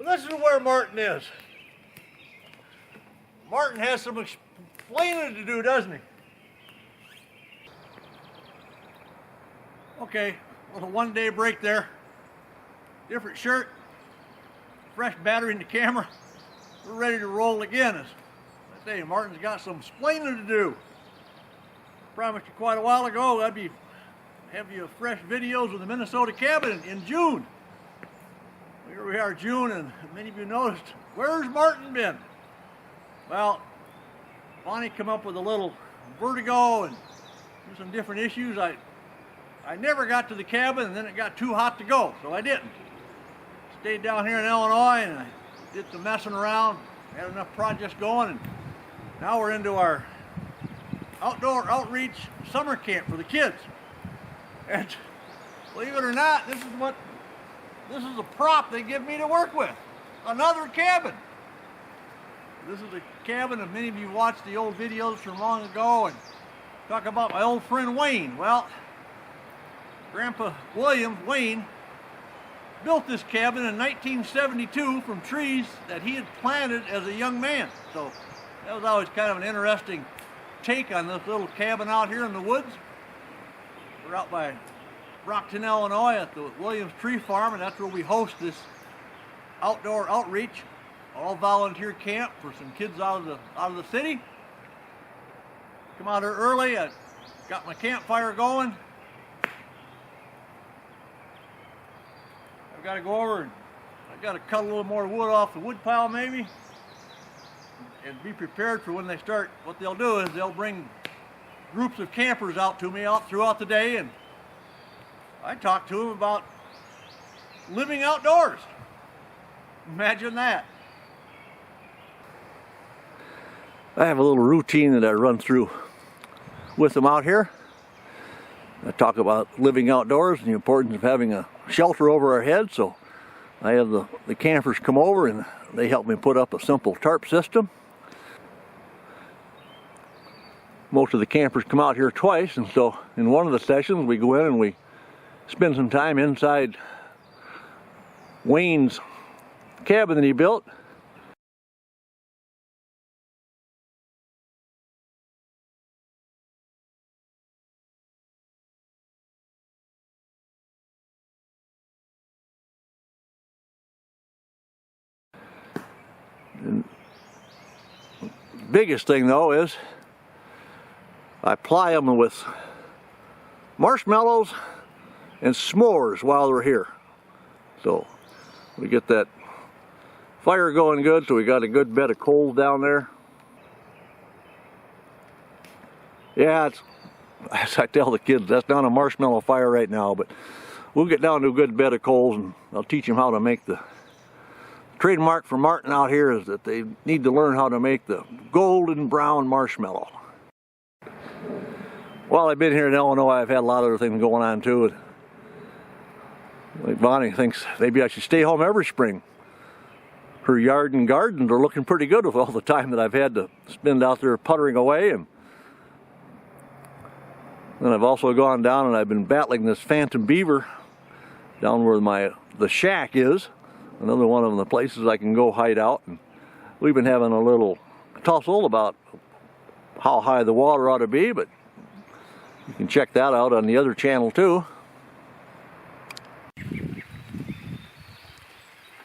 This is where Martin is. Martin has some explaining to do, doesn't he? Okay, little one-day break there. Different shirt, fresh battery in the camera. We're ready to roll again. As I say, Martin's got some explaining to do. Promised you quite a while ago I'd be have you fresh videos of the Minnesota cabin in June. Here we are, June, and many of you noticed, where's Martin been? Well, Bonnie come up with a little vertigo and some different issues. I never got to the cabin, and then it got too hot to go, so I didn't. Stayed down here in Illinois, and I did some messing around, had enough projects going, and now we're into our outdoor outreach summer camp for the kids. And believe it or not, this is a prop they give me to work with. Another cabin. This is a cabin, and many of you watched the old videos from long ago and talk about my old friend Wayne. Well, Grandpa William, Wayne, built this cabin in 1972 from trees that he had planted as a young man. So that was always kind of an interesting take on this little cabin out here in the woods. We're out by Brockton, Illinois at the Williams Tree Farm, and that's where we host this outdoor outreach, all volunteer camp for some kids out of the city. Come out here early, I got my campfire going. I've got to go over and I've got to cut a little more wood off the wood pile maybe, and be prepared for when they start. What they'll do is they'll bring groups of campers out to me throughout the day, and I talk to them about living outdoors. Imagine that. I have a little routine that I run through with them out here. I talk about living outdoors and the importance of having a shelter over our heads. So I have the campers come over and they help me put up a simple tarp system. Most of the campers come out here twice, and so in one of the sessions we go in and we spend some time inside Wayne's cabin that he built. And the biggest thing though is I ply them with marshmallows and s'mores while they're here. So we get that fire going good, so we got a good bed of coals down there. Yeah, as I tell the kids, that's not a marshmallow fire right now, but we'll get down to a good bed of coals and I'll teach them how to make the trademark for Martin out here is that they need to learn how to make the golden brown marshmallow. While I've been here in Illinois, I've had a lot of other things going on too. Like Bonnie thinks maybe I should stay home every spring. Her yard and gardens are looking pretty good with all the time that I've had to spend out there puttering away. And then I've also gone down and I've been battling this phantom beaver down where the shack is. Another one of the places I can go hide out. And we've been having a little tussle about how high the water ought to be, but you can check that out on the other channel too.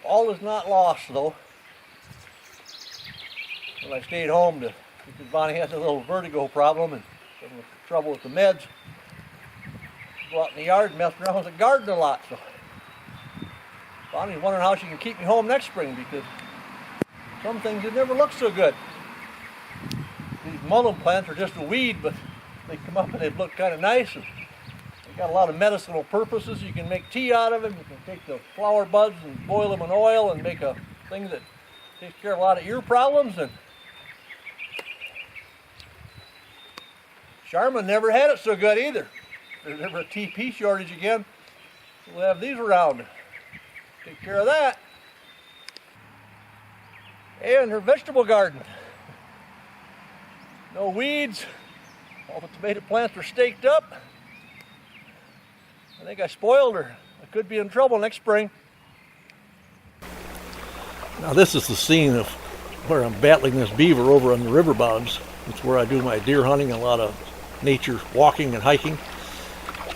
All is not lost though. When I stayed home because Bonnie has a little vertigo problem and some trouble with the meds, go out in the yard and mess around with the garden a lot. So Bonnie's wondering how she can keep me home next spring because some things that never look so good. These mullein plants are just a weed, but they come up and they look kind of nice. And they got a lot of medicinal purposes. You can make tea out of them. You can take the flower buds and boil them in oil and make a thing that takes care of a lot of ear problems. And Charmin never had it so good either. If there's ever a TP shortage again, we'll have these around. Take care of that. And her vegetable garden. No weeds. All the tomato plants are staked up. I think I spoiled her. I could be in trouble next spring. Now this is the scene of where I'm battling this beaver over on the river bottoms. It's where I do my deer hunting, a lot of nature walking and hiking.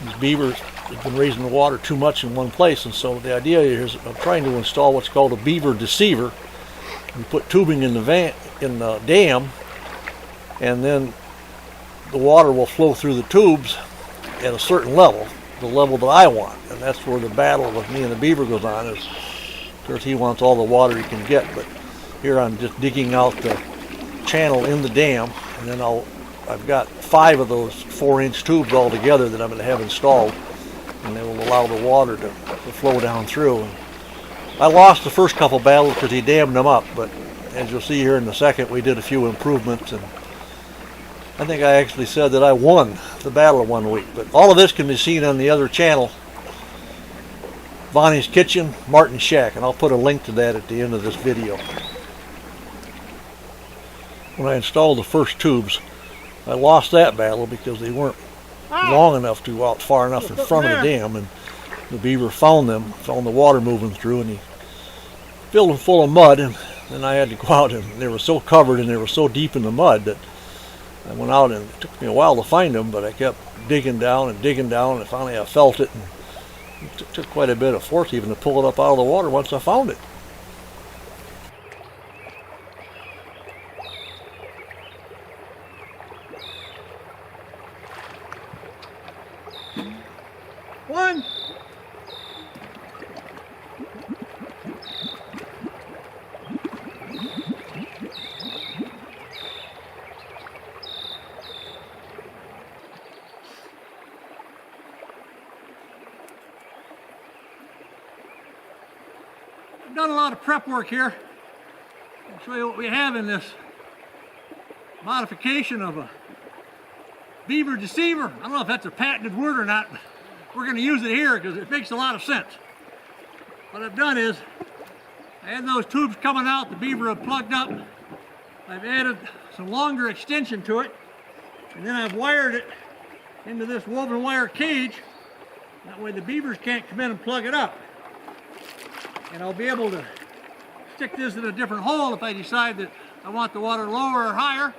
These beavers have been raising the water too much in one place, and so the idea is I'm trying to install what's called a beaver deceiver. We put tubing in the dam, and then the water will flow through the tubes at a certain level, the level that I want, and that's where the battle with me and the beaver goes on. Is of course he wants all the water he can get, but here I'm just digging out the channel in the dam, and then I've got 5 of those 4-inch tubes all together that I'm going to have installed, and they will allow the water to flow down through. And I lost the first couple battles because he dammed them up, but as you'll see here in a second, we did a few improvements, and I think I actually said that I won the battle one week. But all of this can be seen on the other channel, Bonnie's Kitchen, Martin's Shack, and I'll put a link to that at the end of this video. When I installed the first tubes, I lost that battle because they weren't long enough to go out far enough in front of the dam, and the beaver found them, found the water moving through, and he filled them full of mud, and then I had to go out, and they were so covered and they were so deep in the mud that I went out, and it took me a while to find them, but I kept digging down, and finally I felt it, and it took quite a bit of force even to pull it up out of the water once I found it. One. I've done a lot of prep work here. I'll show you what we have in this modification of a beaver deceiver. I don't know if that's a patented word or not, but we're going to use it here because it makes a lot of sense. What I've done is, I had those tubes coming out, the beaver had plugged up. I've added some longer extension to it, and then I've wired it into this woven wire cage. That way the beavers can't come in and plug it up. And I'll be able to stick this in a different hole if I decide that I want the water lower or higher.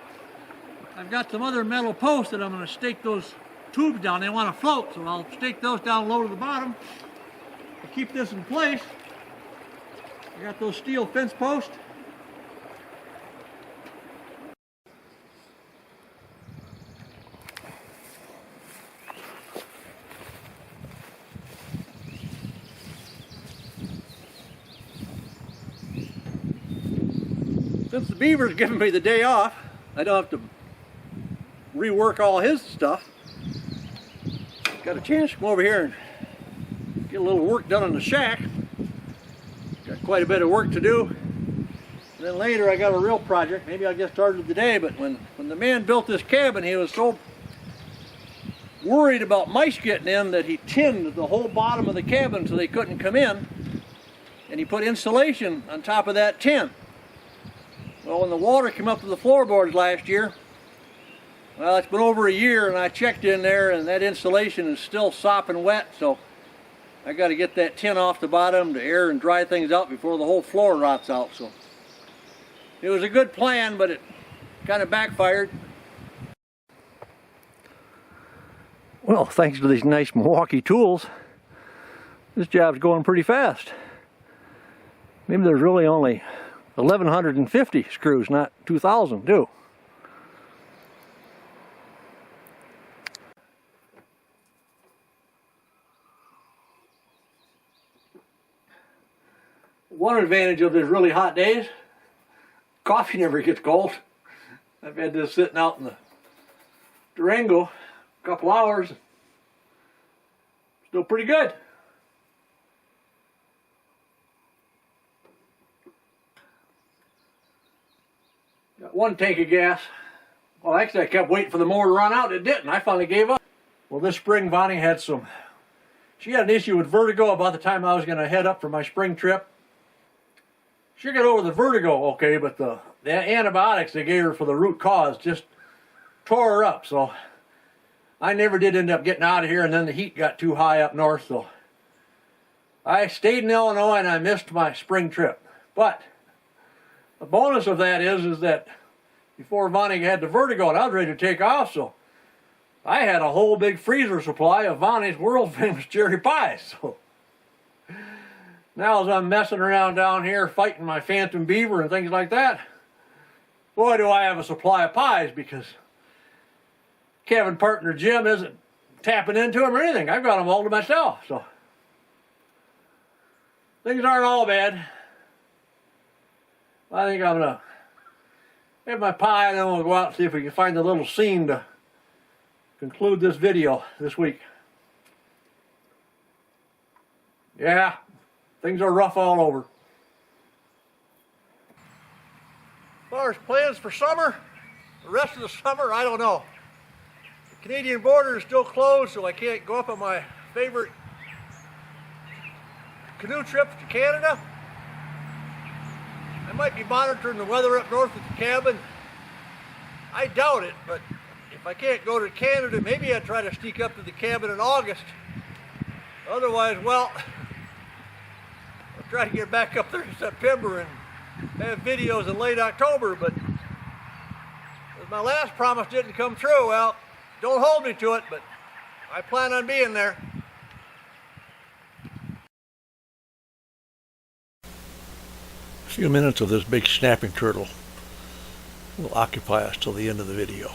I've got some other metal posts that I'm going to stake those tubes down. They want to float, so I'll stake those down low to the bottom to keep this in place. I got those steel fence posts. Since the beaver's giving me the day off, I don't have to rework all his stuff. Got a chance to come over here and get a little work done on the shack. Got quite a bit of work to do. And then later I got a real project. Maybe I'll get started today, but when the man built this cabin, he was so worried about mice getting in that he tinned the whole bottom of the cabin so they couldn't come in. And he put insulation on top of that tin. Well, when the water came up to the floorboards last year, well, it's been over a year, and I checked in there, and that insulation is still sopping wet, so I got to get that tin off the bottom to air and dry things out before the whole floor rots out. So it was a good plan, but it kind of backfired. Well, thanks to these nice Milwaukee tools, this job's going pretty fast. Maybe there's really only 1,150 screws, not 2,000 too. One advantage of these really hot days, coffee never gets cold. I've had this sitting out in the Durango a couple hours. Still pretty good. Got one tank of gas. Well, actually I kept waiting for the mower to run out. It didn't. I finally gave up. Well, this spring Bonnie had she had an issue with vertigo about the time I was going to head up for my spring trip. She got over the vertigo okay, but the antibiotics they gave her for the root cause just tore her up. So I never did end up getting out of here, and then the heat got too high up north. So I stayed in Illinois and I missed my spring trip. But The bonus of that is that before Vonnie had the vertigo and I was ready to take off, so I had a whole big freezer supply of Vonnie's world famous cherry pies. So now as I'm messing around down here fighting my phantom beaver and things like that, boy do I have a supply of pies, because Kevin partner Jim isn't tapping into them or anything. I've got them all to myself, so things aren't all bad. I think I'm gonna have my pie and then we'll go out and see if we can find a little scene to conclude this video this week. Yeah, things are rough all over. As far as plans for summer, the rest of the summer, I don't know. The Canadian border is still closed, so I can't go up on my favorite canoe trip to Canada. I might be monitoring the weather up north at the cabin. I doubt it, but if I can't go to Canada, maybe I'd try to sneak up to the cabin in August. Otherwise, well, I'll try to get back up there in September and have videos in late October, but as my last promise didn't come true, well, don't hold me to it, but I plan on being there. A few minutes of this big snapping turtle will occupy us till the end of the video.